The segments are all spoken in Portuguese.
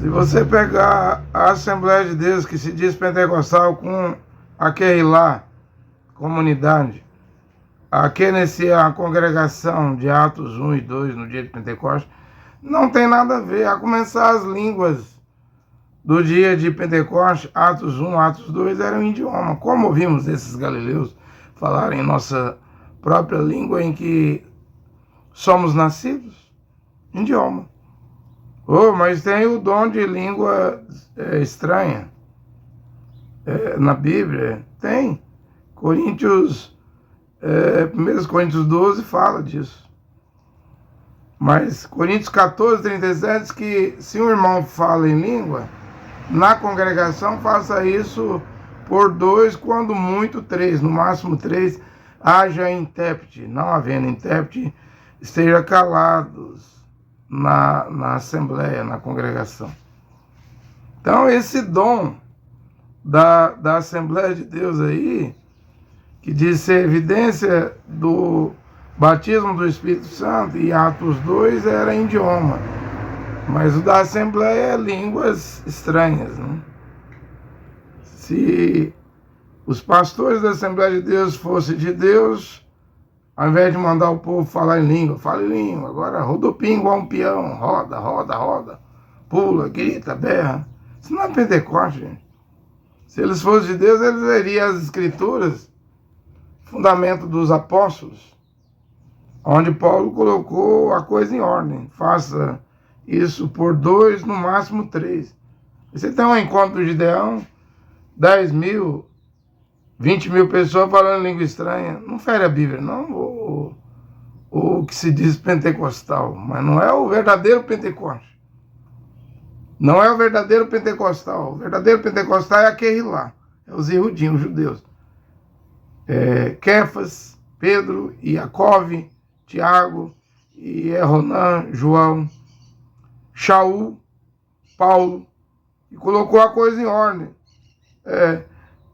Se você pegar a Assembleia de Deus, que se diz pentecostal, com aquele lá, comunidade, aquele a congregação de Atos 1 e 2 no dia de Pentecostes, não tem nada a ver. A começar as línguas do dia de Pentecostes, Atos 1, Atos 2, eram idioma. Como ouvimos esses galileus falarem nossa própria língua em que somos nascidos? Idioma. Oh, mas tem o dom de língua estranha. Na Bíblia, tem. 1 Coríntios 12 fala disso. Mas Coríntios 14, 37 diz que se um irmão fala em língua, na congregação faça isso por 2, quando muito 3, no máximo 3, haja intérprete. Não havendo intérprete, esteja calados na assembleia, na congregação. Então esse dom da Assembleia de Deus aí, que diz ser evidência do batismo do Espírito Santo, e Atos 2 era idioma, mas o da Assembleia é línguas estranhas, né? Se os pastores da Assembleia de Deus fossem de Deus, ao invés de mandar o povo falar em língua, fala em língua, agora rodopia igual um peão, roda, roda, roda, pula, grita, berra. Isso não é Pentecoste, gente. Se eles fossem de Deus, eles leriam as Escrituras, fundamento dos apóstolos, onde Paulo colocou a coisa em ordem. Faça isso por 2, no máximo 3. Você tem um encontro do Gideão, 10 mil, 20 mil pessoas falando língua estranha. Não fere a Bíblia, não. O que se diz pentecostal. Mas não é o verdadeiro Pentecoste. Não é o verdadeiro pentecostal. O verdadeiro pentecostal é aquele lá. É os Yehudim, os judeus. Kefas, Pedro, Iacov, Tiago, Ronan, João, Shaul, Paulo. E colocou a coisa em ordem.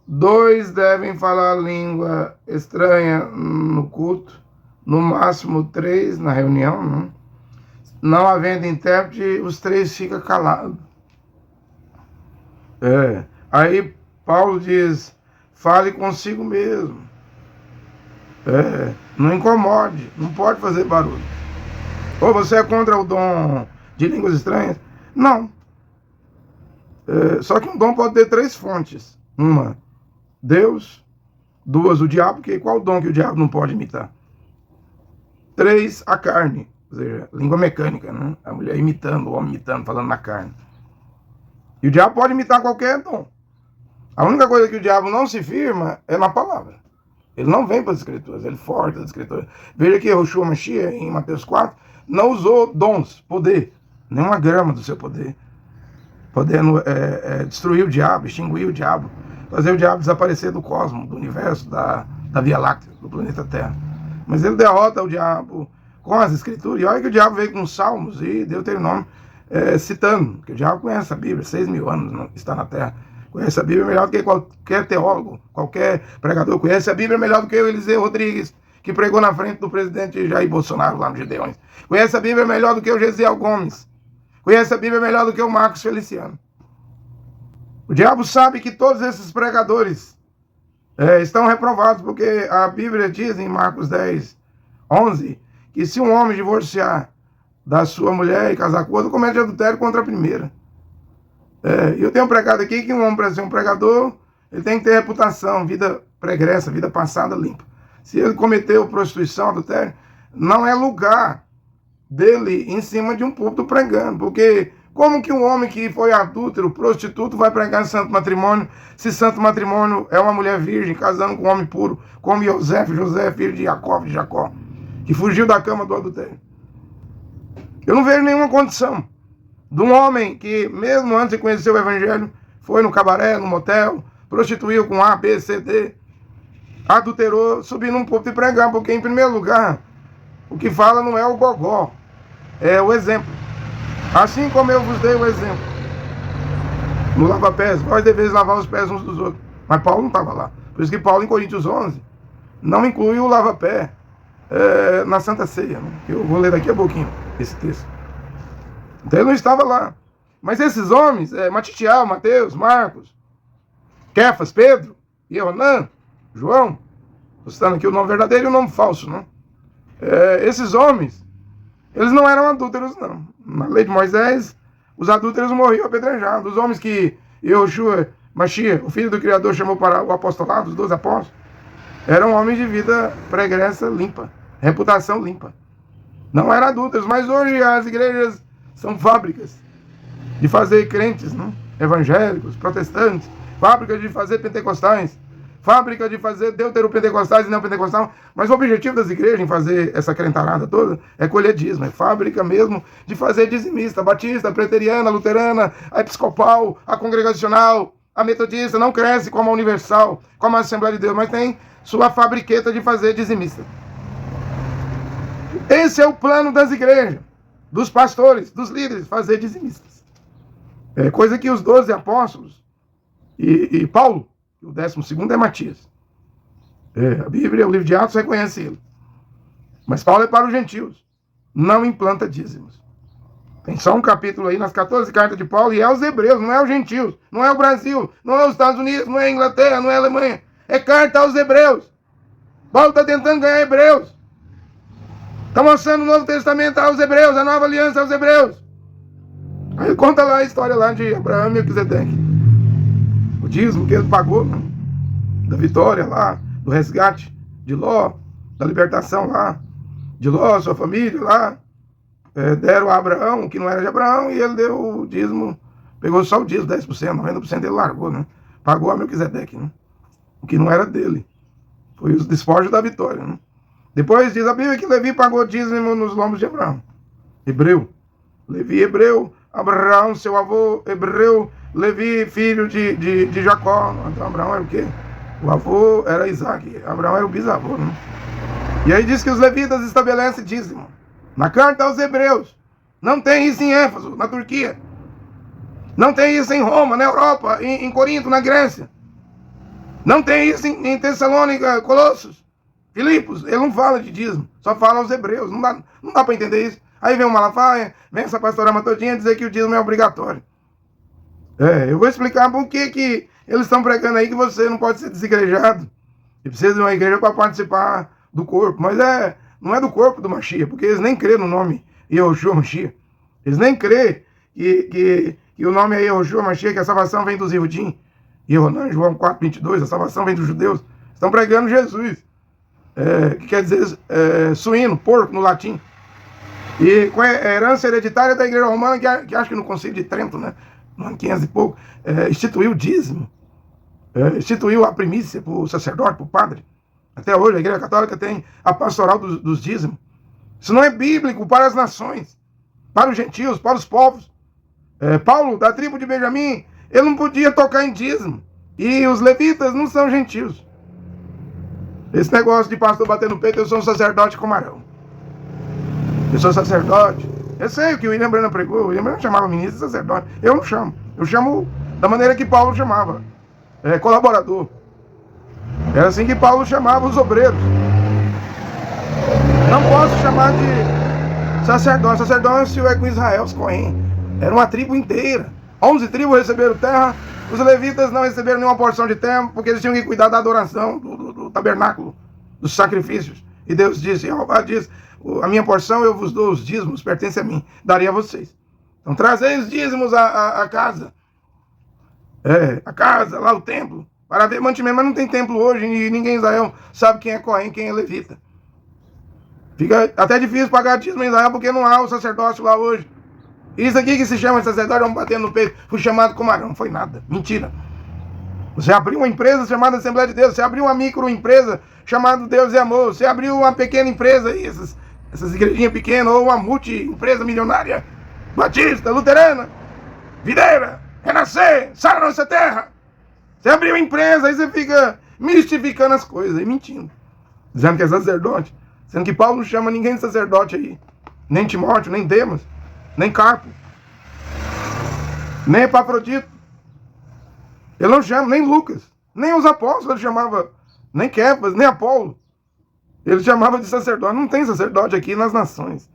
2 devem falar língua estranha no culto, no máximo 3 na reunião, né? Não havendo intérprete, os 3 ficam calados. Aí Paulo diz, fale consigo mesmo. Não incomode, não pode fazer barulho. Ou você é contra o dom de línguas estranhas? Não. Só que um dom pode ter 3 fontes. Uma, Deus. 2, o diabo, porque qual dom que o diabo não pode imitar? 3, a carne, ou seja, língua mecânica, né? A mulher imitando, o homem imitando, falando na carne. E o diabo pode imitar qualquer dom. A única coisa que o diabo não se firma é na palavra. Ele não vem para as Escrituras, ele foge das Escrituras. Veja que Yeshua Mashiach, em Mateus 4, não usou dons, poder, nenhuma grama do seu poder, podendo destruir o diabo, extinguir o diabo, fazer o diabo desaparecer do cosmos, do universo, da Via Láctea, do planeta Terra. Mas ele derrota o diabo com as Escrituras. E olha que o diabo veio com Salmos e Deuteronômio citando, que o diabo conhece a Bíblia, 6 mil anos está na Terra. Conhece a Bíblia melhor do que qualquer teólogo, qualquer pregador. Conhece a Bíblia melhor do que o Eliseu Rodrigues, que pregou na frente do presidente Jair Bolsonaro lá no Gideões. Conhece a Bíblia melhor do que o Gesiel Gomes. Conhece a Bíblia melhor do que o Marcos Feliciano. O diabo sabe que todos esses pregadores estão reprovados, porque a Bíblia diz em Marcos 10, 11, que se um homem divorciar da sua mulher e casar com outra, comete adultério contra a primeira. Eu tenho pregado aqui que um homem, para ser um pregador, ele tem que ter reputação, vida pregressa, vida passada limpa. Se ele cometeu prostituição, adultério, não é lugar dele em cima de um púlpito pregando, porque como que um homem que foi adúltero, prostituto, vai pregar em santo matrimônio, se santo matrimônio é uma mulher virgem, casando com um homem puro, como José, filho de Jacó, que fugiu da cama do adultério? Eu não vejo nenhuma condição de um homem que, mesmo antes de conhecer o Evangelho, foi no cabaré, no motel, prostituiu com A, B, C, D, adulterou, subir num púlpito e pregar, porque, em primeiro lugar, o que fala não é o gogó, é o exemplo. Assim como eu vos dei o exemplo no lava-pés, vós deveis lavar os pés uns dos outros. Mas Paulo não estava lá. Por isso que Paulo, em Coríntios 11, não inclui o lava-pé na Santa Ceia, né? Eu vou ler daqui a pouquinho esse texto. Então ele não estava lá. Mas esses homens, Matitiel, Mateus, Marcos, Kefas, Pedro, Ioanã, João, estou citando aqui o nome verdadeiro e o nome falso, né? Esses homens, eles não eram adúlteros, não. Na lei de Moisés, os adúlteros morriam apedrejados. Os homens que Yehoshua, Mashiach, o filho do Criador, chamou para o apostolado, os 12 apóstolos, eram homens de vida pregressa limpa, reputação limpa. Não eram adúlteros, mas hoje as igrejas são fábricas de fazer crentes, né? Evangélicos, protestantes, fábrica de fazer pentecostais, fábrica de fazer deuteropentecostais e não pentecostais, mas o objetivo das igrejas em fazer essa crentarada toda é colher dízimo, é fábrica mesmo de fazer dizimista, batista, preteriana, luterana, a episcopal, a congregacional, a metodista, não cresce como a universal, como a Assembleia de Deus, mas tem sua fabriqueta de fazer dizimista. Esse é o plano das igrejas, dos pastores, dos líderes, fazer dizimistas. É coisa que os 12 apóstolos e Paulo, o 12º é Matias. A Bíblia, o livro de Atos, reconhece ele. Mas Paulo é para os gentios. Não implanta dízimos. Tem só um capítulo aí nas 14 cartas de Paulo, e é os hebreus, não é os gentios, não é o Brasil, não é os Estados Unidos, não é a Inglaterra, não é a Alemanha. É carta aos hebreus. Paulo está tentando ganhar hebreus. Está mostrando o Novo Testamento aos hebreus, a nova aliança aos hebreus. Aí conta lá a história lá de Abraão e Melquisedeque. O dízimo que ele pagou, né? Da vitória lá, do resgate de Ló, da libertação lá, de Ló, sua família lá. Deram a Abraão, que não era de Abraão, e ele deu o dízimo, pegou só o dízimo, 10%, 90% ele largou, né? Pagou a Melquisedeque, né? O que não era dele. Foi os despojos da vitória, né? Depois diz a Bíblia que Levi pagou dízimo nos lombos de Abraão. Hebreu. Levi, hebreu. Abraão, seu avô, hebreu. Levi, filho de Jacó. Então Abraão era o quê? O avô era Isaac. Abraão era o bisavô, né? E aí diz que os levitas estabelecem dízimo. Na carta aos hebreus. Não tem isso em Éfeso, na Turquia. Não tem isso em Roma, na Europa, em Corinto, na Grécia. Não tem isso em Tessalônica, Colossos, Filipos. Ele não fala de dízimo, só fala aos hebreus. Não dá para entender isso. Aí vem o Malafaia, vem essa pastorama todinha dizer que o dízimo é obrigatório. Eu vou explicar por que eles estão pregando aí que você não pode ser desigrejado. E precisa de uma igreja para participar do corpo. Mas não é do corpo do Mashiach, porque eles nem crêem no nome Yehoshua Mashiach. Eles nem crêem que o nome é Yehoshua Mashiach, que a salvação vem dos Yehudim. João 4:22, a salvação vem dos judeus. Estão pregando Jesus. Que quer dizer suíno, porco no latim. E com a herança hereditária da igreja romana, que acho que no Concílio de Trento, né, no ano 500 e pouco, instituiu o dízimo. Instituiu a primícia para o sacerdote, para o padre. Até hoje a igreja católica tem a pastoral dos dízimos. Isso não é bíblico para as nações, para os gentios, para os povos. Paulo, da tribo de Benjamim, ele não podia tocar em dízimo. E os levitas não são gentios. Esse negócio de pastor bater no peito, eu sou um sacerdote comarão. Eu sou sacerdote. Eu sei o que o William Branham pregou. O William Branham chamava ministro de sacerdote. Eu não chamo. Eu chamo da maneira que Paulo chamava. Colaborador. Era assim que Paulo chamava os obreiros. Não posso chamar de sacerdote. Sacerdócio é com Israel, os Cohen. Era uma tribo inteira. 11 tribos receberam terra. Os levitas não receberam nenhuma porção de terra, porque eles tinham que cuidar da adoração, do tabernáculo, dos sacrifícios. E Deus disse, Jeová diz, a minha porção eu vos dou, os dízimos pertence a mim, darei a vocês. Então trazei os dízimos à casa. A casa, lá o templo, para ver mantimento. Mas não tem templo hoje, e ninguém em Israel sabe quem é Cohen, quem é levita. Fica até difícil pagar dízimo em Israel, porque não há o sacerdócio lá hoje. Isso aqui que se chama de sacerdote, vamos batendo no peito, fui chamado comarão, não foi nada, mentira. Você abriu uma empresa chamada Assembleia de Deus, você abriu uma microempresa chamada Deus e Amor, você abriu uma pequena empresa, essas igrejinhas pequenas, ou uma multi-empresa milionária, batista, luterana, videira, renascer, sara nossa terra. Você abriu uma empresa, aí você fica mistificando as coisas, e mentindo, dizendo que é sacerdote, sendo que Paulo não chama ninguém de sacerdote aí, nem Timóteo, nem Demas, nem Carpo, nem Epafrodito. Ele não chama, nem Lucas, nem os apóstolos ele chamava, nem Kefas, nem Apolo. Ele chamava de sacerdote. Não tem sacerdote aqui nas nações.